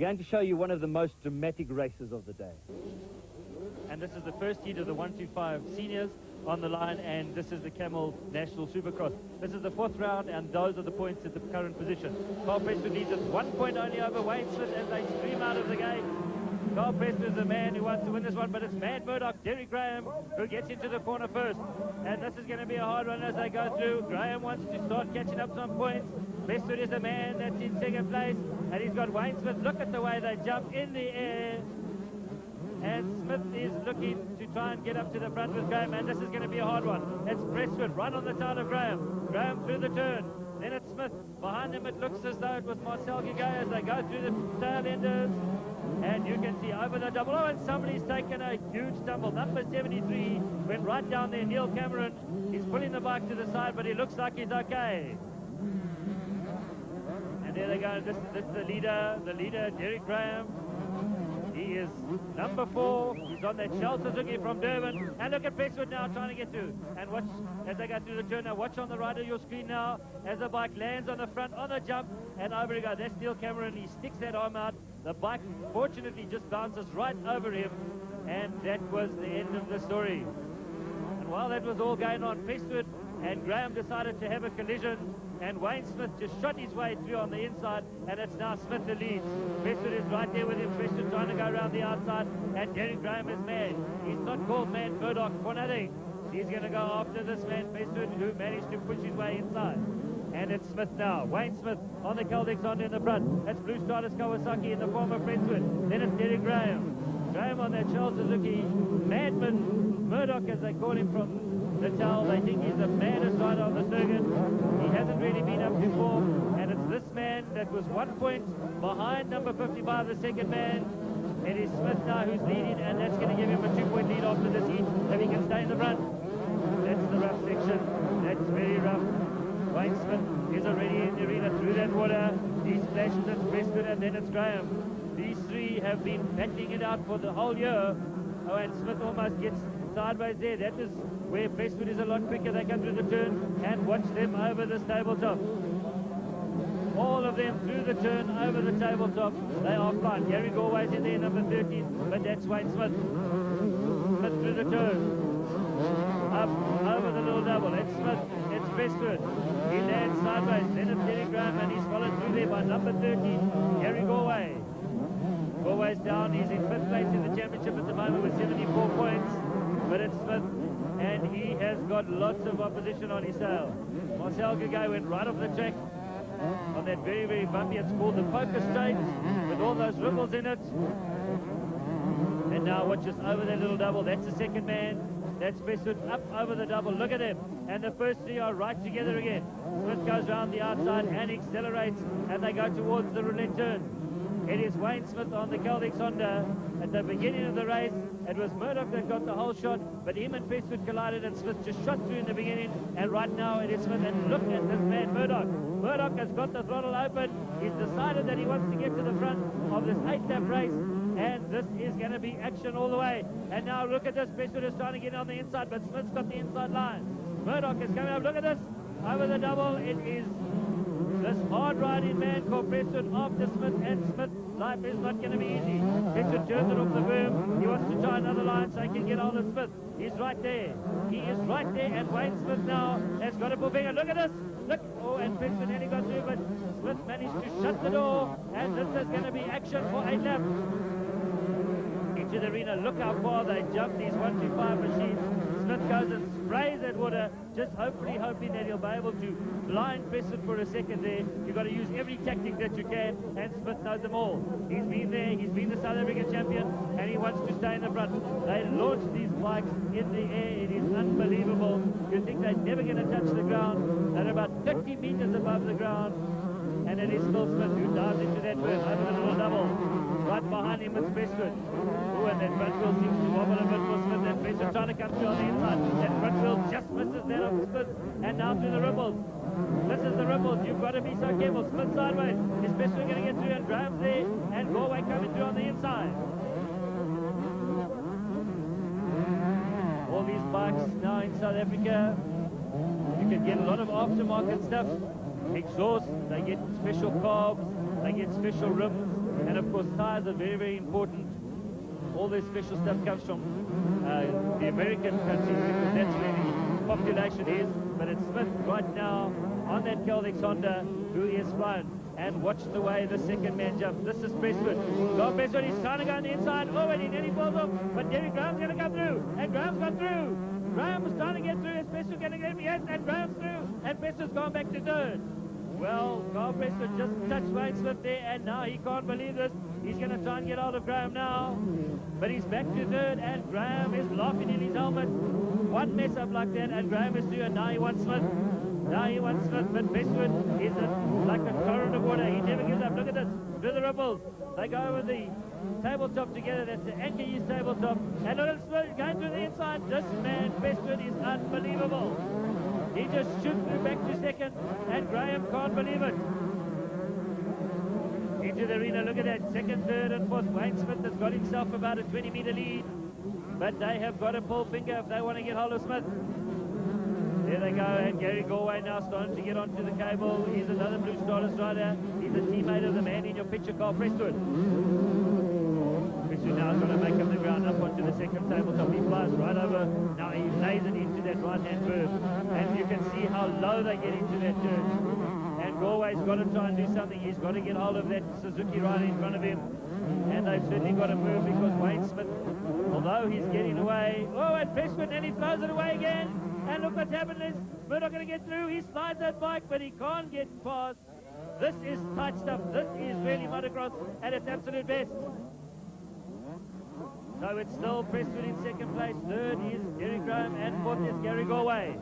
I'm going to show you one of the most dramatic races of the day. And this is the first heat of the 125 seniors on the line, and this is the Camel National Supercross. This is the 4th round, and those are the points at the current position. Carl Preston leads us 1 point only over Wayne Smith as they stream out of the gate. Carl Preston is the man who wants to win this one, but it's Mad Murdoch, Derek Graham, who gets into the corner first. And this is going to be a hard one as they go through. Graham wants to start catching up some points. Preston is the man that's in second place, and he's got Wayne Smith. Look at the way they jump in the air. And Smith is looking to try and get up to the front with Graham, and this is going to be a hard one. It's Prestwood right on the tail of Graham. Graham through the turn. Then it's Smith. Behind him it looks as though it was Marcel Gigay as they go through the tail enders. And you can see over the double. Oh, and somebody's taken a huge tumble. Number 73 went right down there. Neil Cameron. He's pulling the bike to the side, but he looks like he's okay. And there they go. This is the leader, Derek Graham. He is number 4. He's on that Shell Suzuki from Durban. And look at Prestwood now trying to get through. And watch as they go through the turn. Now watch on the right of your screen now as the bike lands on the front on the jump. And over he goes. That's Neil Cameron. He sticks that arm out. The bike fortunately just bounces right over him. And that was the end of the story. And while that was all going on, Prestwood and Graham decided to have a collision. And Wayne Smith just shot his way through on the inside, and it's now Smith the lead. Prestwood is right there with him. Prestwood trying to go around the outside, and Derek Graham is mad. He's not called Mad Murdoch for nothing. He's going to go after this man, Prestwood, who managed to push his way inside. And it's Smith now. Wayne Smith on the Caldex Honda in the front. That's Blue Stardust Kawasaki in the form of Prestwood. Then it's Derek Graham. Graham on that Shell Suzuki. Madman Murdoch, as they call him from the towel. They think he's the maddest rider on the circuit. He hasn't really been up to form, and it's this man that was 1 point behind number 55, the second man. It is Smith now who's leading, and that's going to give him a 2-point lead after this heat if he can stay in the front. That's the rough section. That's very rough. Wayne Smith is already in the arena through that water. He splashes at Preston, and then it's Graham. These three have been battling it out for the whole year. Oh, and Smith almost gets sideways there. That is where Prestwood is a lot quicker. They come through the turn, and watch them over this tabletop. All of them through the turn, over the tabletop. They are flying. Gary Galway's in there, number 13, but that's Wayne Smith. Smith through the turn. Up over the little double. It's Smith. It's Prestwood. He lands sideways. Then it's Derek Graham, and he's followed through there by number 13, Gary Galway. Galway's down. He's in 5th place in the championship at the moment with 74 points. But it's Smith, and he has got lots of opposition on his tail. Marcel Gigay went right off the track on that very, very bumpy. It's called the Poker Straight with all those ripples in it. And now watch us over that little double. That's the second man. That's Prestwood up over the double. Look at him. And the first three are right together again. Smith goes round the outside and accelerates, and they go towards the roulette turn. It is Wayne Smith on the Caldex Honda. At the beginning of the race, it was Murdoch that got the whole shot, but him and Prestwood collided, and Smith just shot through in the beginning, and right now it is Smith. And look at this man, Murdoch. Murdoch has got the throttle open. He's decided that he wants to get to the front of this 8-lap race, and this is going to be action all the way. And now look at this. Prestwood is trying to get on the inside, but Smith's got the inside line. Murdoch is coming up. Look at this. Over the double, it is this hard-riding man called Prestwood after Smith, and Smith's life is not going to be easy. Prestwood turns it off the boom. He wants to try another line so he can get on to Smith. He's right there. He is right there, and Wayne Smith now has got a full finger. Look at this. Look. Oh, and Prestwood nearly got through, but Smith managed to shut the door, and this is going to be action for 8 laps. Into the arena. Look how far they jump these 125 machines. Smith goes and sprays that water, just hoping that he'll be able to blind Prestwood for a second there. You've got to use every tactic that you can, and Smith knows them all. He's been there, he's been the South African champion, and he wants to stay in the front. They launch these bikes in the air. It is unbelievable. You think they're never going to touch the ground. They're about 30 meters above the ground, and it is still Smith who dives into that berm over the little double. Right behind him is Prestwood. Oh, and that front wheel seems to wobble a bit for Smith, and Prestwood trying to come through on the inside. That front wheel just misses that of Smith, and now through the ripples. This is the ripples. You've got to be so careful. Smith sideways. Is Prestwood going to get through, and Graham's there, and Galway coming through on the inside. All these bikes now in South Africa, you can get a lot of aftermarket stuff. Exhaust, they get special carbs, they get special rims, And of course, tyres are very, very important. All this special stuff comes from the American countries because that's where the population is. But it's Smith right now on that Caldex Honda who is flying. And watch the way the second man jumps. This is Prestwood. Go Prestwood, he's trying to go on the inside. Oh, and he nearly falls off. But Derek Graham's going to come through. And Graham's gone through. Graham was trying to get through. Is Prestwood going to get him? Yes, and Graham's through. And Prestwood's gone back to third. Well, Carl Prestwood just touched Wayne Smith there, and now he can't believe this. He's going to try and get out of Graham now. But he's back to third, and Graham is laughing in his helmet. One mess up like that, and Graham is through, and now he wants Smith. Now he wants Smith, but Prestwood is like a torrent of water. He never gives up. Look at this. Through the ripples. They go over the tabletop together. That's the Anchor Use tabletop. And look at Smith going through the inside. This man, Prestwood, is unbelievable. He just shoots through back to second, and Graham can't believe it. Into the arena, look at that. Second, third, and fourth. Wayne Smith has got himself about a 20-meter lead, but they have got to pull finger if they want to get hold of Smith. There they go, and Gary Galway now starting to get onto the cable. He's another Blue Stardust rider. He's a teammate of the man in your picture, Carl Prestwood. Prestwood now is going to make up the ground up onto the second tabletop. He flies right over. Now he lays it into that right-hand curve. And you can see how low they get into that turn. And Galway's got to try and do something. He's got to get hold of that Suzuki rider in front of him. And they've certainly got to move because Wayne Smith, although he's getting away. Oh, and Prestwood, and he throws it away again. And look what's happened is we're not going to get through. He slides that bike, but he can't get past. This is tight stuff. This is really motocross at its absolute best. So it's still Prestwood in second place. Third is Derek Graham, and fourth is Gary Galway.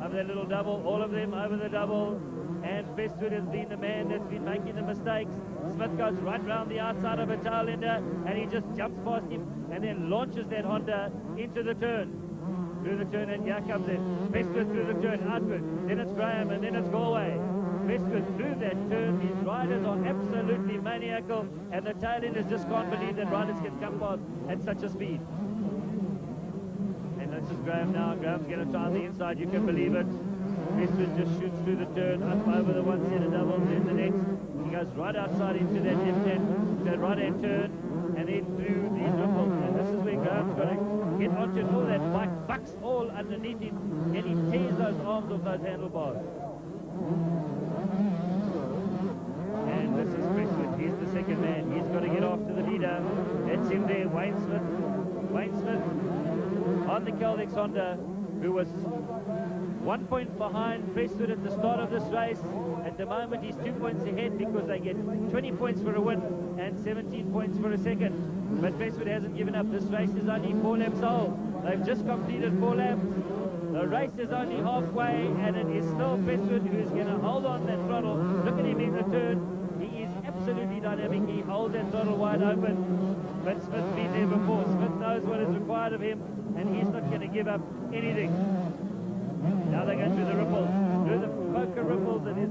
Over that little double, all of them over the double. And Prestwood has been the man that's been making the mistakes. Smith goes right round the outside of a tail ender, and he just jumps past him and then launches that Honda into the turn. Through the turn, and here comes it. Prestwood through the turn, outward. Then it's Graham, and then it's Galway. Prestwood through that turn. These riders are absolutely maniacal, and the tail enders just can't believe that riders can come past at such a speed. And this is Graham now. Graham's going to try on the inside. You can believe it. Prestwood just shoots through the turn, up over the one set of doubles, then the next. He goes right outside into that left-hand, that right-hand turn, and then through these ripples. And this is where Graham's got to get onto it. All that bike bucks all underneath him, and he tears those arms off those handlebars. And this is Prestwood. He's the second man. He's got to get after the leader. That's him there, Wayne Smith. Wayne Smith on the Caldex Honda, who was 1 point behind Prestwood at the start of this race. At the moment, he's 2 points ahead because they get 20 points for a win and 17 points for a second. But Prestwood hasn't given up. This race is only 4 laps old. They've just completed 4 laps. The race is only halfway, and it is still Prestwood who is going to hold on that throttle. Look at him in the turn. He is absolutely dynamic. He holds that throttle wide open. But Smith's been there before. Smith knows what is required of him, and he's not going to give up anything. Now they go through the ripples, through the poker ripples. It is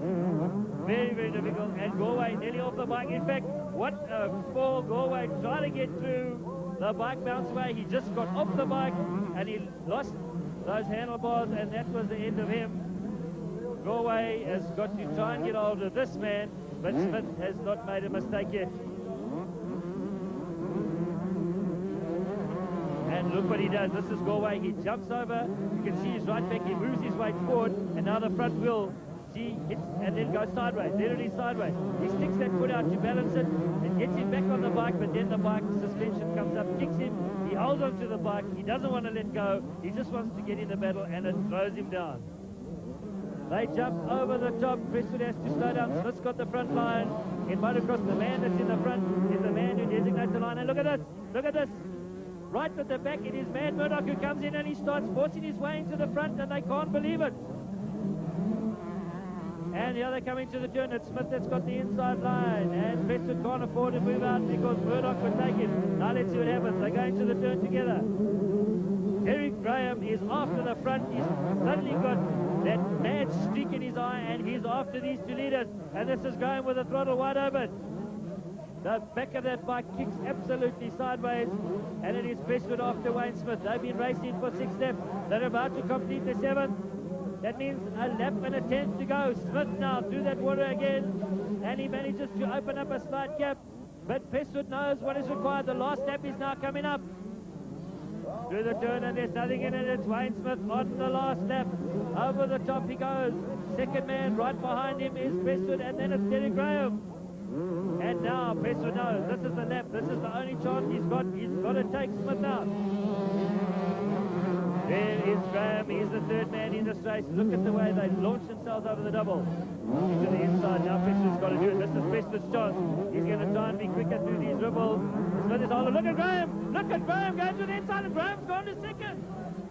very, very difficult. And Galway nearly off the bike. In fact, what a fall. Galway trying to get through. The bike bounced away. He just got off the bike and he lost those handlebars, and that was the end of him. Galway has got to try and get hold of this man, but Smith has not made a mistake yet. And look what he does. This is Galway. He jumps over. You can see his right back. He moves his weight forward, and now the front wheel, see, hits and then goes sideways. There it is, sideways. He sticks that foot out to balance it and gets him back on the bike, but then the bike suspension comes up, kicks him. He holds onto the bike. He doesn't want to let go. He just wants to get in the battle, and it throws him down. They jump over the top. Prestwood has to slow down. Smith's got the front line. In motocross, the man that's in the front is the man who designates the line. And look at this. Look at this. Right at the back, it is Mad Murdoch who comes in and he starts forcing his way into the front, and they can't believe it. And here they come into the turn. It's Smith that's got the inside line, and Prestwood can't afford to move out because Murdoch would take him. Now let's see what happens. They go into the turn together. Derek Graham is after the front. He's suddenly got that mad streak in his eye, and he's after these two leaders. And this is Graham with the throttle wide open. The back of that bike kicks absolutely sideways, and it is Prestwood after Wayne Smith. They've been racing for 6 laps. They're about to complete the 7th. That means a lap and a 10th to go. Smith now through that water again, and he manages to open up a slight gap. but Prestwood knows what is required. The last lap is now coming up. Through the turn, and there's nothing in it. It's Wayne Smith on the last lap. Over the top he goes. Second man right behind him is Prestwood, and then it's Derek Graham. And now Prestwood knows this is the lap. This is the only chance he's got. He's got to take Smith out. There is Graham. He's the third man in this race. Look at the way they launched themselves over the double. To the inside. Now Prestwood's got to do it. This is Prestwood's chance. He's going to try and be quicker through these dribbles. Smith is holding. Look at Graham. Look at Graham going to the inside, and Graham's gone to second.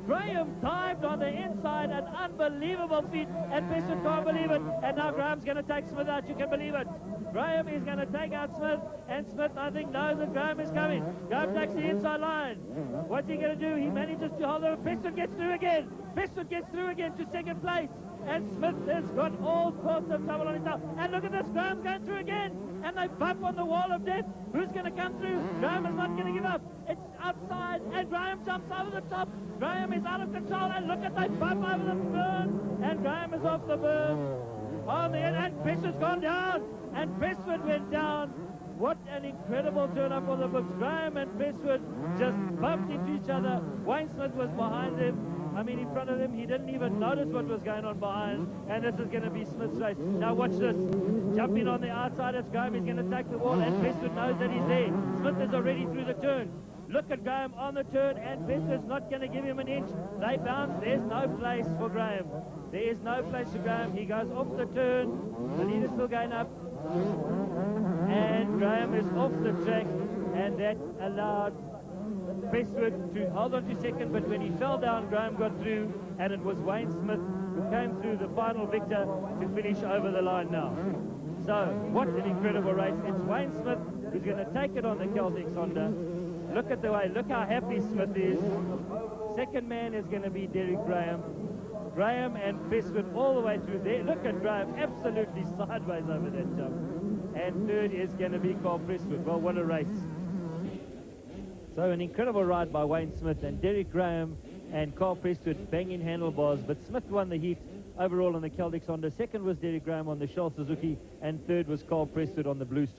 Graham dived on the inside, an unbelievable feat, and Prestwood can't believe it. And now Graham's going to take Smith out. You can believe it. Graham is going to take out Smith, and Smith, I think, knows that Graham is coming. Graham takes the inside line. What's he going to do? He manages to hold it. Prestwood gets through again. Prestwood gets through again to second place. And Smith has got all sorts of trouble on his tail. And look at this, Graham's going through again. And they bump on the wall of death. Who's going to come through? Graham is not going to give up. It's outside, and Graham jumps over the top. Graham is out of control, and look at they bump over the berm. And Graham is off the berm. On the end, and Prestwood's gone down. And Prestwood went down. What an incredible turn up for the books. Graham and Prestwood just bumped into each other. Wayne Smith was behind him. I mean, in front of him, he didn't even notice what was going on behind, and this is going to be Smith's race. Now watch this. Jumping on the outside, it's Graham. He's going to take the wall, and Prestwood knows that he's there. Smith is already through the turn. Look at Graham on the turn, and Prestwood's not going to give him an inch. They bounce. There's no place for Graham. There is no place for Graham. He goes off the turn. The leader's still going up. And Graham is off the track, and that allowed Prestwood to hold on to second, but when he fell down, Graham got through, and it was Wayne Smith who came through, the final victor, to finish over the line now. So, what an incredible race. It's Wayne Smith who's going to take it on the Celtic Sonda. Look at the way, look how happy Smith is. Second man is going to be Derek Graham. Graham and Prestwood all the way through there. Look at Graham, absolutely sideways over that jump. And third is going to be Carl Prestwood. Well, what a race. So an incredible ride by Wayne Smith, and Derek Graham and Carl Prestwood banging handlebars, but Smith won the heat overall on the Celtic Sonda. Second was Derek Graham on the Shell Suzuki, and third was Carl Prestwood on the Blue Star.